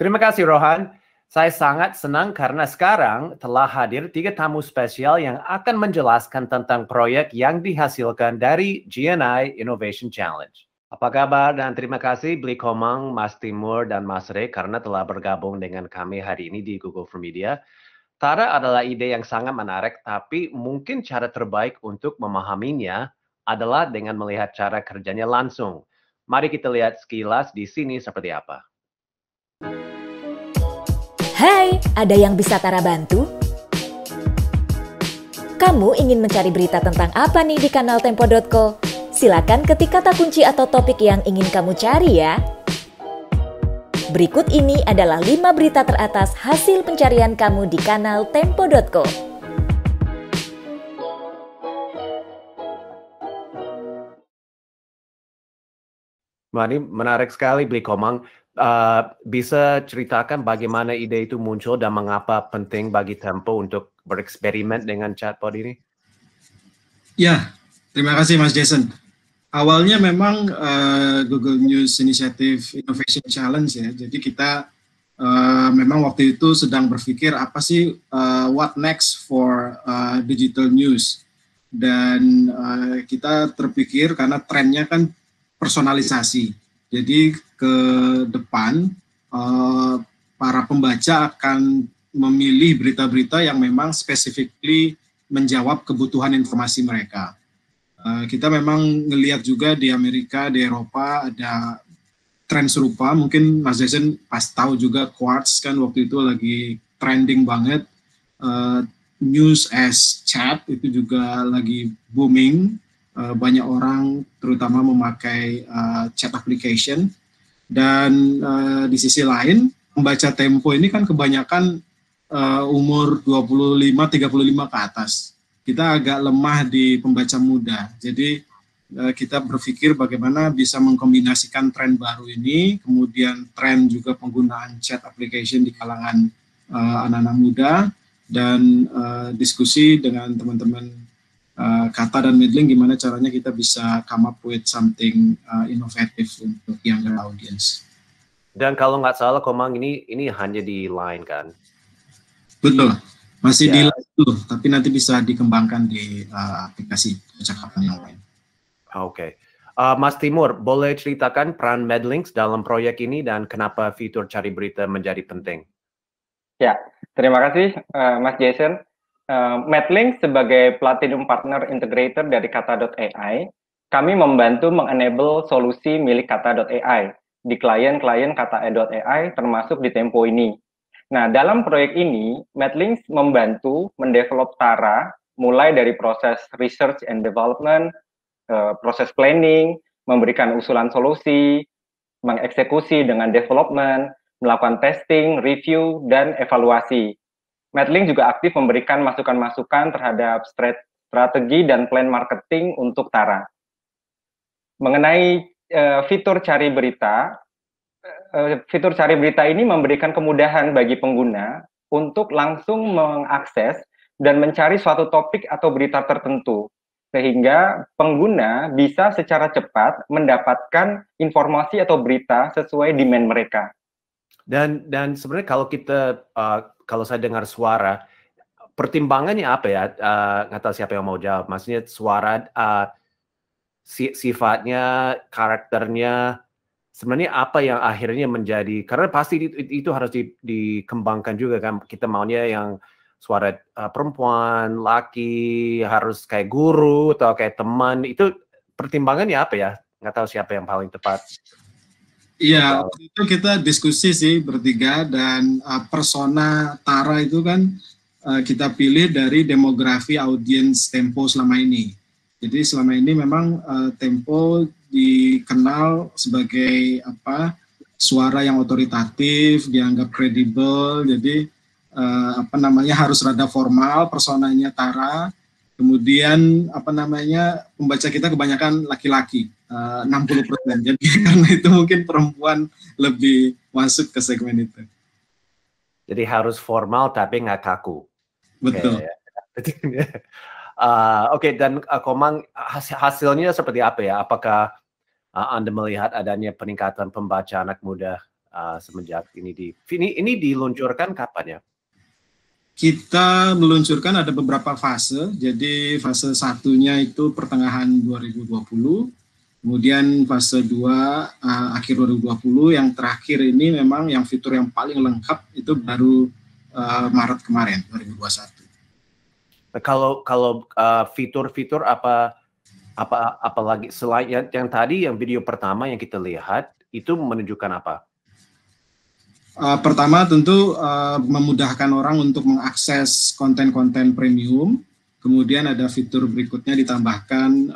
Terima kasih Rohan. Saya sangat senang karena sekarang telah hadir 3 tamu spesial yang akan menjelaskan tentang proyek yang dihasilkan dari GNI Innovation Challenge. Apa kabar dan terima kasih Bli Komang, Mas Timur, dan Mas Rey karena telah bergabung dengan kami hari ini di Google for Media. Tara adalah ide yang sangat menarik, tapi mungkin cara terbaik untuk memahaminya adalah dengan melihat cara kerjanya langsung. Mari kita lihat sekilas di sini seperti apa. Hai, ada yang bisa Tara bantu? Kamu ingin mencari berita tentang apa nih di kanal Tempo.co? Silakan ketik kata kunci atau topik yang ingin kamu cari ya. Berikut ini adalah 5 berita teratas hasil pencarian kamu di kanal Tempo.co. Wah, ini menarik sekali, Bli Komang. Bisa ceritakan bagaimana ide itu muncul dan mengapa penting bagi Tempo untuk bereksperimen dengan chatbot ini? Ya, terima kasih Mas Jason. Awalnya memang Google News Initiative Innovation Challenge ya. Jadi kita memang waktu itu sedang berpikir apa sih what next for digital news. Dan kita terpikir karena trennya kan personalisasi. Jadi ke depan para pembaca akan memilih berita-berita yang memang specifically menjawab kebutuhan informasi mereka. Kita memang ngelihat juga di Amerika, di Eropa ada tren serupa. Mungkin Mas Jason pas tahu juga Quartz kan waktu itu lagi trending banget. News as chat itu juga lagi booming. Banyak orang terutama memakai chat application. Dan di sisi lain, membaca Tempo ini kan kebanyakan umur 25-35 ke atas. Kita agak lemah di pembaca muda. Jadi kita berpikir bagaimana bisa mengkombinasikan tren baru ini, kemudian tren juga penggunaan chat application di kalangan anak-anak muda, dan diskusi dengan teman-teman Kata dan Medling gimana caranya kita bisa come up with something inovatif untuk younger audience. Dan kalau nggak salah, Komang, ini hanya di Line kan? Betul, masih di Line dulu, tapi nanti bisa dikembangkan di aplikasi percakapan yang lain. Oke. Mas Timur, boleh ceritakan peran Medlinks dalam proyek ini dan kenapa fitur cari berita menjadi penting? Ya, terima kasih Mas Jason. Medlinks sebagai Platinum Partner Integrator dari Kata.ai, kami membantu mengenable solusi milik Kata.ai di klien-klien Kata.ai termasuk di Tempo ini. Nah, dalam proyek ini, Medlinks membantu mendevelop Tara mulai dari proses research and development, proses planning, memberikan usulan solusi, mengeksekusi dengan development, melakukan testing, review, dan evaluasi. Medlinks juga aktif memberikan masukan-masukan terhadap strategi dan plan marketing untuk Tara. Mengenai fitur cari berita ini memberikan kemudahan bagi pengguna untuk langsung mengakses dan mencari suatu topik atau berita tertentu, sehingga pengguna bisa secara cepat mendapatkan informasi atau berita sesuai demand mereka. Dan sebenarnya kalau saya dengar suara, pertimbangannya apa ya? Nggak tahu siapa yang mau jawab. Maksudnya suara, sifatnya, karakternya, sebenarnya apa yang akhirnya menjadi, karena pasti itu harus dikembangkan juga kan. Kita maunya yang suara perempuan, laki, harus kayak guru atau kayak teman. Itu pertimbangannya apa ya? Nggak tahu siapa yang paling tepat. Iya, waktu itu kita diskusi sih bertiga, dan persona Tara itu kan kita pilih dari demografi audiens Tempo selama ini. Jadi selama ini memang Tempo dikenal sebagai suara yang otoritatif, dianggap kredibel, jadi harus rada formal personanya Tara. Kemudian pembaca kita kebanyakan laki-laki, 60%. Jadi karena itu mungkin perempuan lebih masuk ke segmen itu. Jadi harus formal tapi nggak kaku. Betul. Oke, dan Komang, hasilnya seperti apa ya? Apakah Anda melihat adanya peningkatan pembaca anak muda semenjak ini diluncurkan kapan ya? Kita meluncurkan ada beberapa fase. Jadi fase satunya itu pertengahan 2020, kemudian fase 2 akhir 2020, yang terakhir ini memang yang fitur yang paling lengkap itu baru Maret kemarin 2021. Kalau fitur-fitur apa lagi selain yang tadi yang video pertama yang kita lihat itu menunjukkan apa? Pertama tentu memudahkan orang untuk mengakses konten-konten premium. Kemudian ada fitur berikutnya ditambahkan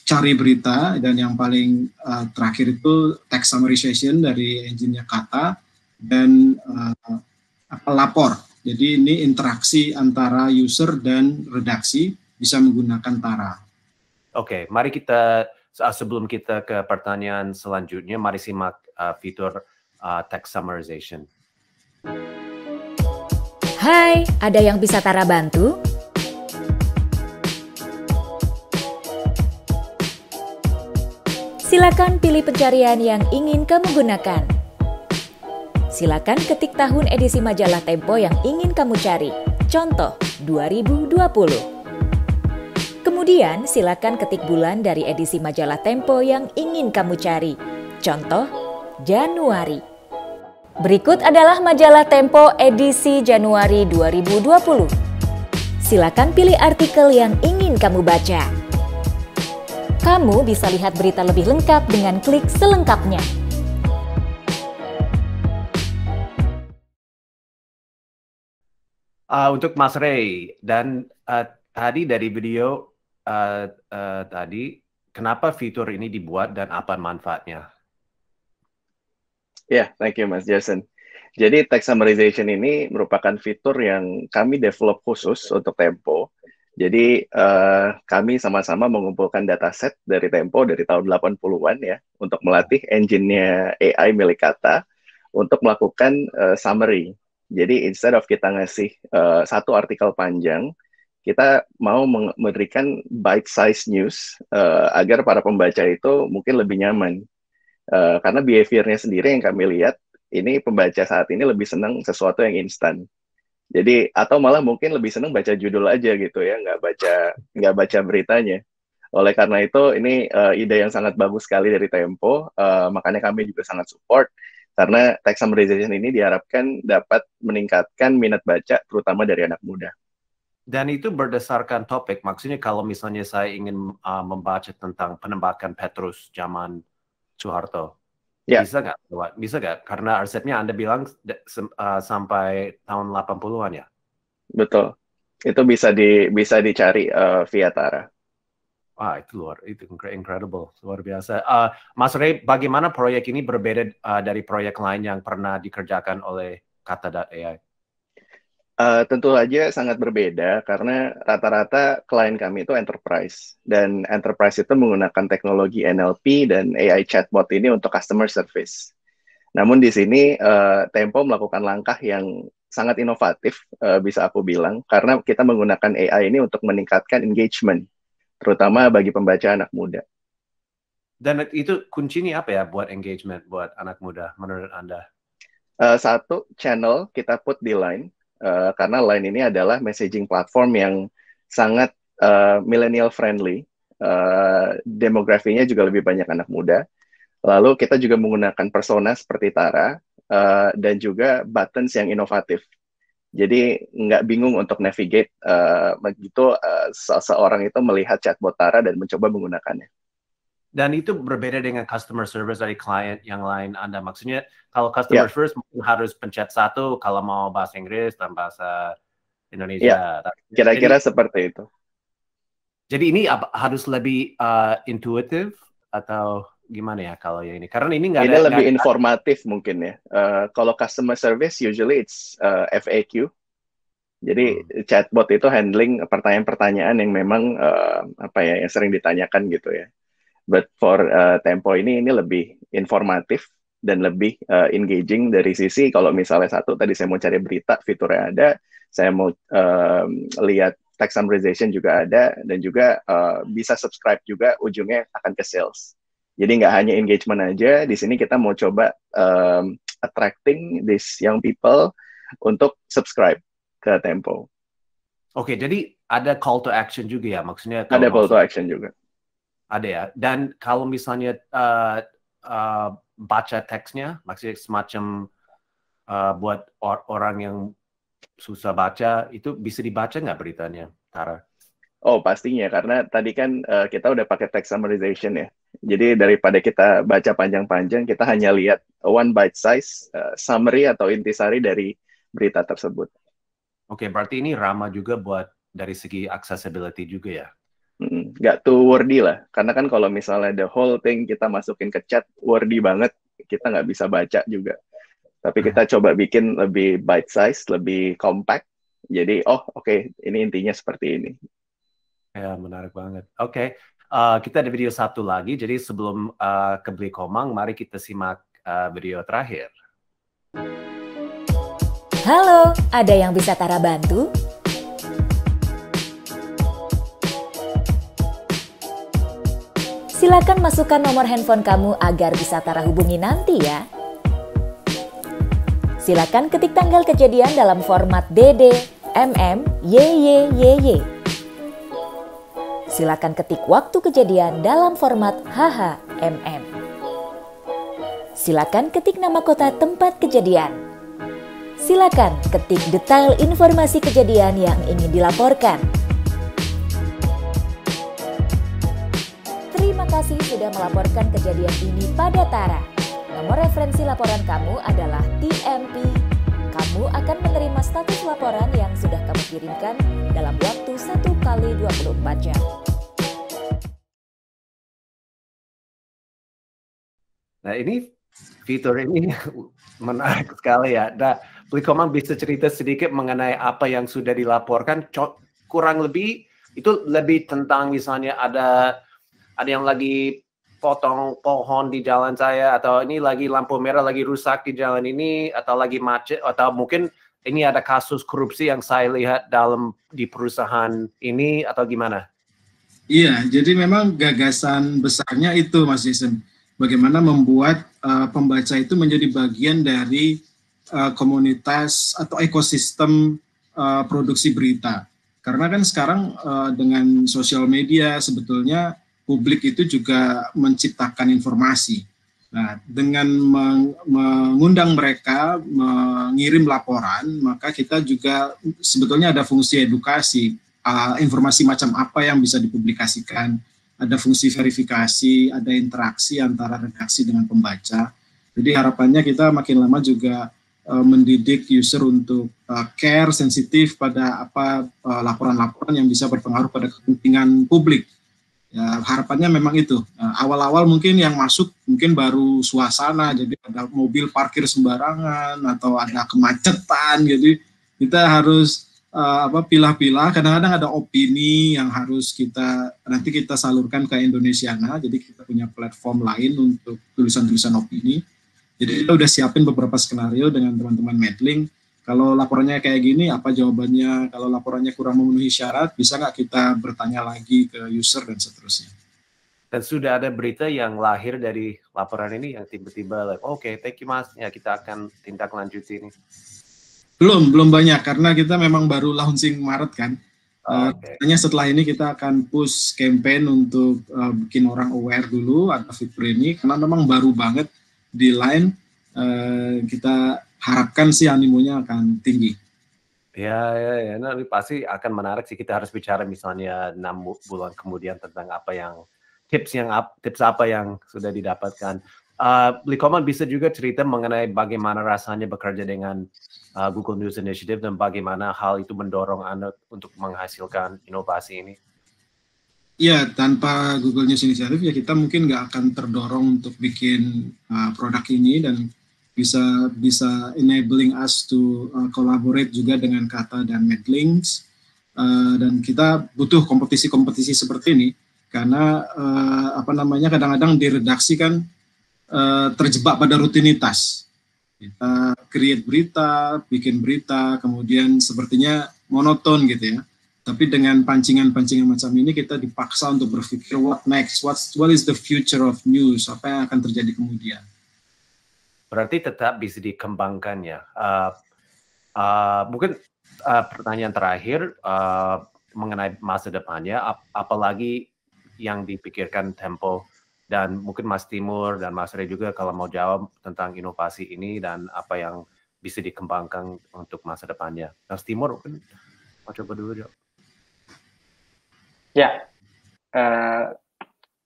cari berita, dan yang paling terakhir itu text summarization dari engine-nya Kata, dan lapor. Jadi ini interaksi antara user dan redaksi bisa menggunakan Tara. Oke, mari kita sebelum kita ke pertanyaan selanjutnya, mari simak fitur text summarization. Hai, ada yang bisa Tara bantu? Silakan pilih pencarian yang ingin kamu gunakan. Silakan ketik tahun edisi majalah Tempo yang ingin kamu cari. Contoh, 2020. Kemudian silakan ketik bulan dari edisi majalah Tempo yang ingin kamu cari. Contoh, Januari. Berikut adalah majalah Tempo edisi Januari 2020. Silakan pilih artikel yang ingin kamu baca. Kamu bisa lihat berita lebih lengkap dengan klik selengkapnya. Untuk Mas Ray, dan tadi dari video tadi, kenapa fitur ini dibuat dan apa manfaatnya? Thank you Mas Jason. Jadi text summarization ini merupakan fitur yang kami develop khusus untuk Tempo. Jadi kami sama-sama mengumpulkan dataset dari Tempo dari tahun 80-an ya, untuk melatih engine-nya AI milik Kata untuk melakukan summary. Jadi instead of kita ngasih satu artikel panjang, kita mau memberikan bite-size news agar para pembaca itu mungkin lebih nyaman. Karena behavior-nya sendiri yang kami lihat, ini pembaca saat ini lebih senang sesuatu yang instan. Jadi, atau malah mungkin lebih senang baca judul aja gitu ya, nggak baca beritanya. Oleh karena itu, ini ide yang sangat bagus sekali dari Tempo, makanya kami juga sangat support, karena text summarization ini diharapkan dapat meningkatkan minat baca, terutama dari anak muda. Dan itu berdasarkan topik, maksudnya kalau misalnya saya ingin membaca tentang penembakan Petrus zaman Soeharto, bisa nggak? Karena resepnya Anda bilang sampai tahun 80-an ya? Betul. Itu bisa dicari via Tara. Wah, itu incredible, luar biasa. Mas Ray, bagaimana proyek ini berbeda dari proyek lain yang pernah dikerjakan oleh Kata.ai? Tentu saja sangat berbeda karena rata-rata klien kami itu enterprise, dan enterprise itu menggunakan teknologi NLP dan AI chatbot ini untuk customer service. Namun di sini Tempo melakukan langkah yang sangat inovatif, bisa aku bilang, karena kita menggunakan AI ini untuk meningkatkan engagement, terutama bagi pembaca anak muda. Dan itu kuncinya apa ya buat engagement buat anak muda menurut Anda? Satu, channel kita put di Line. Karena Line ini adalah messaging platform yang sangat millennial friendly, demografinya juga lebih banyak anak muda. Lalu kita juga menggunakan persona seperti Tara, dan juga buttons yang inovatif. Jadi nggak bingung untuk navigate begitu seseorang itu melihat chatbot Tara dan mencoba menggunakannya. Dan itu berbeda dengan customer service dari klien yang lain Anda. Maksudnya kalau customer first mungkin harus pencet satu kalau mau bahasa Inggris dan bahasa Indonesia. Kira-kira seperti itu. Jadi ini harus lebih intuitif atau gimana ya kalau yang ini? Karena ini nggak ada. Ini lebih informatif mungkin ya. Kalau customer service usually it's FAQ. Jadi chatbot itu handling pertanyaan-pertanyaan yang memang yang sering ditanyakan gitu ya. But for Tempo ini lebih informatif dan lebih engaging dari sisi kalau misalnya satu tadi saya mau cari berita, fiturnya ada, saya mau lihat text summarization juga ada, dan juga bisa subscribe juga, ujungnya akan ke sales. Jadi nggak hanya engagement aja, di sini kita mau coba attracting these young people untuk subscribe ke Tempo. Oke, jadi ada call to action juga ya, maksudnya Ada kalau call to action juga. ada ya. Dan kalau misalnya baca teksnya, maksudnya semacam buat orang yang susah baca, itu bisa dibaca nggak beritanya, Tara? Oh, pastinya, karena tadi kan kita udah pakai text summarization ya. Jadi daripada kita baca panjang-panjang, kita hanya lihat one bite size summary atau intisari dari berita tersebut. Oke, berarti ini ramah juga buat dari segi accessibility juga ya? Nggak too wordy lah, karena kan kalau misalnya the whole thing kita masukin ke chat, wordy banget, kita nggak bisa baca juga. Tapi kita coba bikin lebih bite size, lebih compact. Jadi, oke, ini intinya seperti ini. Ya, menarik banget. Oke, kita ada video satu lagi. Jadi sebelum ke Beli Komang, mari kita simak video terakhir. Halo, ada yang bisa Tara bantu? Silakan masukkan nomor handphone kamu agar bisa Tara hubungi nanti ya. Silakan ketik tanggal kejadian dalam format DD, MM, YYYY. Silakan ketik waktu kejadian dalam format HHMM. Silakan ketik nama kota tempat kejadian. Silakan ketik detail informasi kejadian yang ingin dilaporkan. Terima kasih sudah melaporkan kejadian ini pada Tara. Nomor referensi laporan kamu adalah TMP. Kamu akan menerima status laporan yang sudah kamu kirimkan dalam waktu 1x24 jam. Nah, ini fitur ini menarik sekali ya. Nah, Beli Komang bisa cerita sedikit mengenai apa yang sudah dilaporkan. Kurang lebih itu lebih tentang misalnya ada yang lagi potong pohon di jalan saya, atau ini lagi lampu merah lagi rusak di jalan ini, atau lagi macet, atau mungkin ini ada kasus korupsi yang saya lihat di perusahaan ini, atau gimana? Iya, jadi memang gagasan besarnya itu, Mas Jason. Bagaimana membuat pembaca itu menjadi bagian dari komunitas atau ekosistem produksi berita. Karena kan sekarang dengan sosial media sebetulnya publik itu juga menciptakan informasi. Nah, dengan mengundang mereka mengirim laporan, maka kita juga sebetulnya ada fungsi edukasi, informasi macam apa yang bisa dipublikasikan, ada fungsi verifikasi, ada interaksi antara redaksi dengan pembaca. Jadi harapannya kita makin lama juga mendidik user untuk care, sensitif pada laporan-laporan yang bisa berpengaruh pada kepentingan publik. Ya, harapannya memang itu. Awal-awal mungkin yang masuk mungkin baru suasana, jadi ada mobil parkir sembarangan atau ada kemacetan, jadi kita harus pilah-pilah. Kadang-kadang ada opini yang harus nanti kita salurkan ke Indonesiana, jadi kita punya platform lain untuk tulisan-tulisan opini. Jadi kita udah siapin beberapa skenario dengan teman-teman Medlink. Kalau laporannya kayak gini, apa jawabannya? Kalau laporannya kurang memenuhi syarat, bisa nggak kita bertanya lagi ke user dan seterusnya. Dan sudah ada berita yang lahir dari laporan ini yang tiba-tiba, oke, thank you Mas, ya kita akan tindak lanjuti ini. Belum banyak, karena kita memang baru launching Maret kan. Hanya setelah ini kita akan push campaign untuk bikin orang aware dulu ada fitur ini, karena memang baru banget di line. Kita harapkan sih animonya akan tinggi. Ya, nah, pasti akan menarik sih. Kita harus bicara misalnya 6 bulan kemudian tentang tips apa yang sudah didapatkan. Beli Komang bisa juga cerita mengenai bagaimana rasanya bekerja dengan Google News Initiative dan bagaimana hal itu mendorong Anda untuk menghasilkan inovasi ini. Ya, tanpa Google News Initiative ya kita mungkin nggak akan terdorong untuk bikin produk ini, dan bisa enabling us to collaborate juga dengan Kata dan Medlinks, dan kita butuh kompetisi-kompetisi seperti ini karena kadang-kadang di redaksi kan terjebak pada rutinitas. Kita create berita, bikin berita, kemudian sepertinya monoton gitu ya. Tapi dengan pancingan-pancingan macam ini kita dipaksa untuk berpikir what next, what is the future of news, apa yang akan terjadi kemudian. Berarti tetap bisa dikembangkan ya. Mungkin pertanyaan terakhir mengenai masa depannya, apalagi yang dipikirkan Tempo, dan mungkin Mas Timur dan Mas Ray juga kalau mau jawab tentang inovasi ini dan apa yang bisa dikembangkan untuk masa depannya. Mas Timur mungkin mau coba dulu jawab. Ya,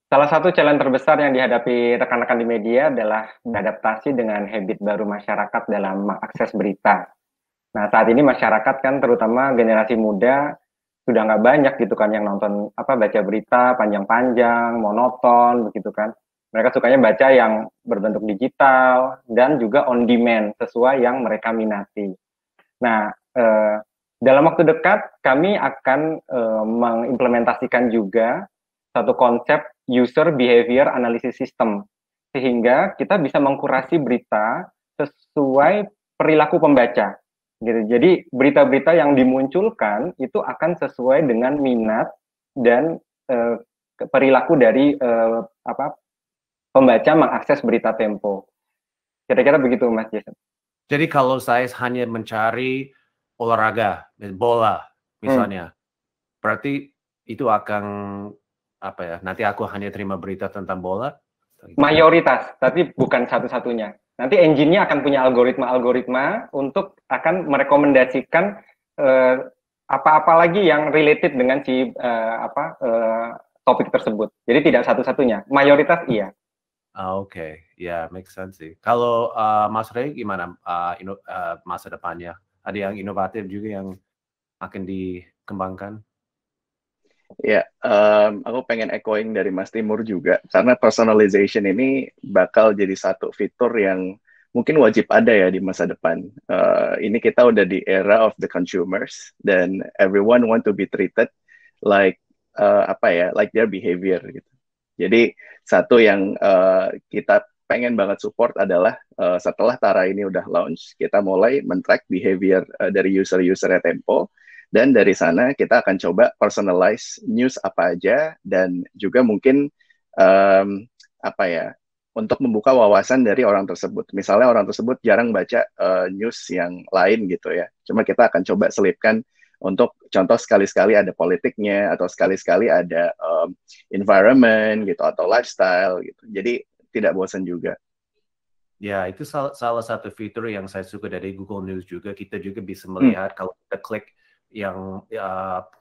salah satu challenge terbesar yang dihadapi rekan-rekan di media adalah beradaptasi dengan habit baru masyarakat dalam mengakses berita. Nah, saat ini masyarakat kan terutama generasi muda sudah nggak banyak gitu kan yang nonton baca berita panjang-panjang, monoton begitu kan. Mereka sukanya baca yang berbentuk digital dan juga on demand sesuai yang mereka minati. Nah, dalam waktu dekat kami akan mengimplementasikan juga satu konsep user behavior analysis system sehingga kita bisa mengkurasi berita sesuai perilaku pembaca. Gitu. Jadi berita-berita yang dimunculkan itu akan sesuai dengan minat dan perilaku dari pembaca mengakses berita Tempo. Kira-kira begitu, Mas Jason. Jadi kalau saya hanya mencari olahraga, bola misalnya, berarti itu akan nanti aku hanya terima berita tentang bola? Mayoritas, tapi bukan satu-satunya. Nanti engine-nya akan punya algoritma untuk akan merekomendasikan apa-apa lagi yang related dengan si topik tersebut. Jadi tidak satu-satunya, mayoritas iya. Oke, ya make sense sih. Kalau Mas Ray gimana masa depannya? Ada yang inovatif juga yang akan dikembangkan? Ya, aku pengen echoing dari Mas Timur juga, karena personalization ini bakal jadi satu fitur yang mungkin wajib ada ya di masa depan. Ini kita udah di era of the consumers, dan everyone want to be treated like like their behavior gitu. Jadi satu yang kita pengen banget support adalah setelah Tara ini udah launch, kita mulai men-track behavior dari user-usernya Tempo, dan dari sana kita akan coba personalize news apa aja, dan juga mungkin untuk membuka wawasan dari orang tersebut. Misalnya orang tersebut jarang baca news yang lain gitu ya, cuma kita akan coba selipkan untuk contoh sekali-sekali ada politiknya, atau sekali-sekali ada environment gitu, atau lifestyle gitu. Jadi tidak bosan juga. Ya, itu salah satu fitur yang saya suka dari Google News juga. Kita juga bisa melihat kalau kita klik yang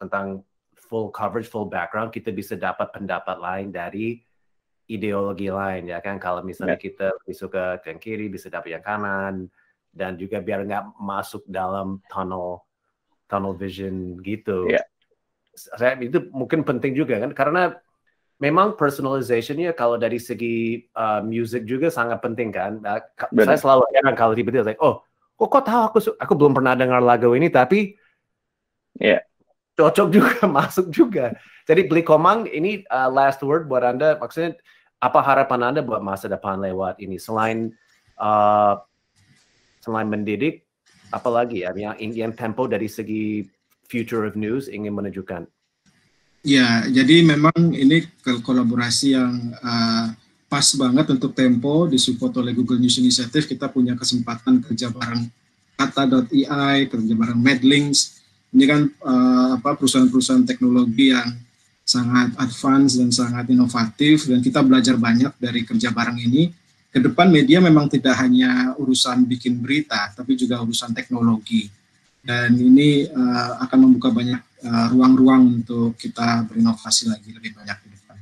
tentang full coverage, full background, kita bisa dapat pendapat lain dari ideologi lain, ya kan? Kalau misalnya kita lebih suka yang kiri, bisa dapat yang kanan, dan juga biar nggak masuk dalam tunnel vision gitu. Itu mungkin penting juga kan, karena memang personalization-nya kalau dari segi music juga sangat penting kan. Saya selalu heran kalau tiba-tiba kok tahu aku belum pernah dengar lagu ini, tapi cocok juga, masuk juga. Jadi Beli Komang, ini last word buat Anda, maksudnya apa harapan Anda buat masa depan lewat ini? Selain mendidik, apalagi ya yang Tempo dari segi future of news ingin menunjukkan? Ya, jadi memang ini kolaborasi yang pas banget untuk Tempo, disupport oleh Google News Initiative. Kita punya kesempatan kerja bareng Kata.ai, kerja bareng Medlinks. Ini kan perusahaan-perusahaan teknologi yang sangat advance dan sangat inovatif, dan kita belajar banyak dari kerja bareng ini. Ke depan media memang tidak hanya urusan bikin berita, tapi juga urusan teknologi. Dan ini akan membuka banyak ruang-ruang untuk kita berinovasi lagi lebih banyak ke depan.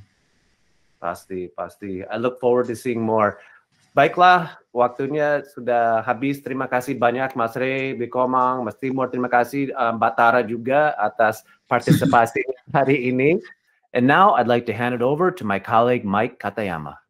Pasti. I look forward to seeing more. Baiklah, waktunya sudah habis. Terima kasih banyak Mas Ray, Beli Komang, Mas Timur. Terima kasih Mbak Tara juga atas partisipasi hari ini. And now I'd like to hand it over to my colleague Mike Katayama.